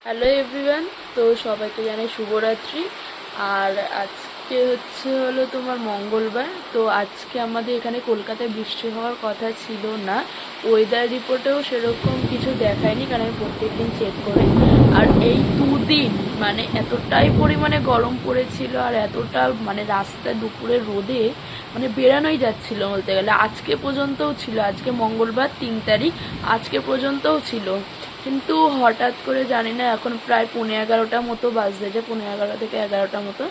Hello everyone. তো সবাইকে জানাই শুভরাত্রি। আর আজকে হলো তোমার মঙ্গলবার। তো আজকে আমাদের এখানে কলকাতায় বৃষ্টি হওয়ার কথা ছিল না। ওয়েদার রিপোর্টেও সেরকম কিছু দেখায়নি, কারণ আমি প্রত্যেকদিন চেক করি। আর এই দুদিন মানে এতটাই পরিমাণে গরম পড়েছিল, আর এতটা মানে রাস্তায় দুপুরের রোদে মানে বেরানোই যাচ্ছিল বলতে গেলে। আজকে পর্যন্তও ছিল, আজকে মঙ্গলবার 3 তারিখ, আজকে পর্যন্তও ছিল। কিন্তু হঠাৎ করে জানি না, এখন প্রায় 11:30 মতো বাজতে যায়, 11:30 থেকে 11টা মতো।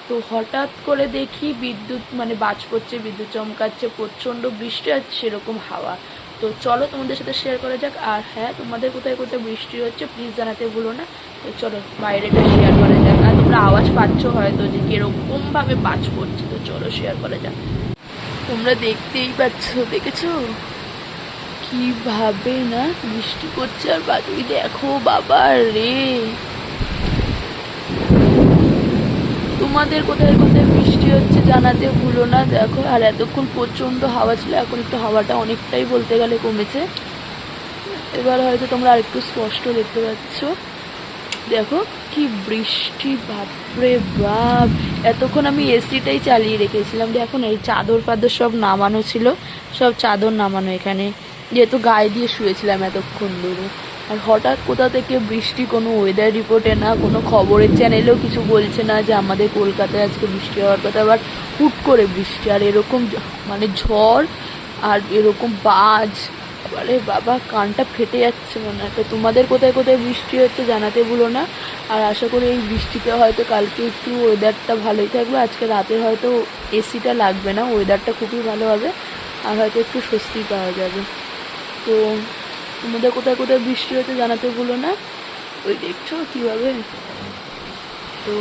তো হঠাৎ করে দেখি বিদ্যুৎ মানে বাজ পড়ছে, বিদ্যুৎ চমকাচ্ছে, প্রচণ্ড বৃষ্টি আর সেরকম হাওয়া। তো চলো তোমাদের সাথে শেয়ার করা যাক। আর হ্যাঁ, তোমাদের কোথায় কোথায় বৃষ্টি হচ্ছে প্লিজ জানাতে ভুলো না। তো চলো বাইরেটা শেয়ার করা যাক। আর তোমরা আওয়াজ পাচ্ছ হয়তো যে কিরকমভাবে বাজ পড়ছে, তো চলো শেয়ার করা যাক। তোমরা দেখতেই পাচ্ছ, দেখেছো কিভাবে না বৃষ্টি করছে। আর বাদুই দেখো বাবা রে। তোমাদের কোথায় কোথায় বৃষ্টি হচ্ছে জানাতে ভুলো না। দেখো, আর এতক্ষণ প্রচণ্ড হাওয়া ছিল, এখন একটু হাওয়াটা অনেকটাই বলতে গেলে কমেছে। এবার হয়তো তোমরা আরেকটু স্পষ্ট দেখতে পাচ্ছ। দেখো কি বৃষ্টি, বাপরে বাপ। এতক্ষণ আমি এসিটাই চালিয়ে রেখেছিলাম। দেখো না, এই চাদর ফাদর সব নামানো ছিল, সব চাদর নামানো এখানে, যেহেতু গায়ে দিয়ে শুয়েছিলাম এতক্ষণ ধরে। আর হঠাৎ কোথা থেকে বৃষ্টি, কোনো ওয়েদার রিপোর্টে না, কোনো খবরের চ্যানেলেও কিছু বলছে না যে আমাদের কলকাতায় আজকে বৃষ্টি হওয়ার কথা। আবার হুট করে বৃষ্টি, আর এরকম মানে ঝড়, আর এরকম বাজ, আরে বাবা কানটা ফেটে যাচ্ছে মনে হয়। তো তোমাদের কোথায় কোথায় বৃষ্টি হচ্ছে জানাতে ভুলো না। আর আশা করি এই বৃষ্টিতে হয়তো কালকে একটু ওয়েদারটা ভালোই থাকবে, আজকে রাতে হয়তো এসিটা লাগবে না, ওয়েদারটা খুবই ভালো হবে, আর হয়তো একটু স্বস্তি পাওয়া যাবে। তো তোমাদের কোথায় কোথায় বৃষ্টি হচ্ছে জানাতে ভুলো না। ওই দেখছো কীভাবে। তো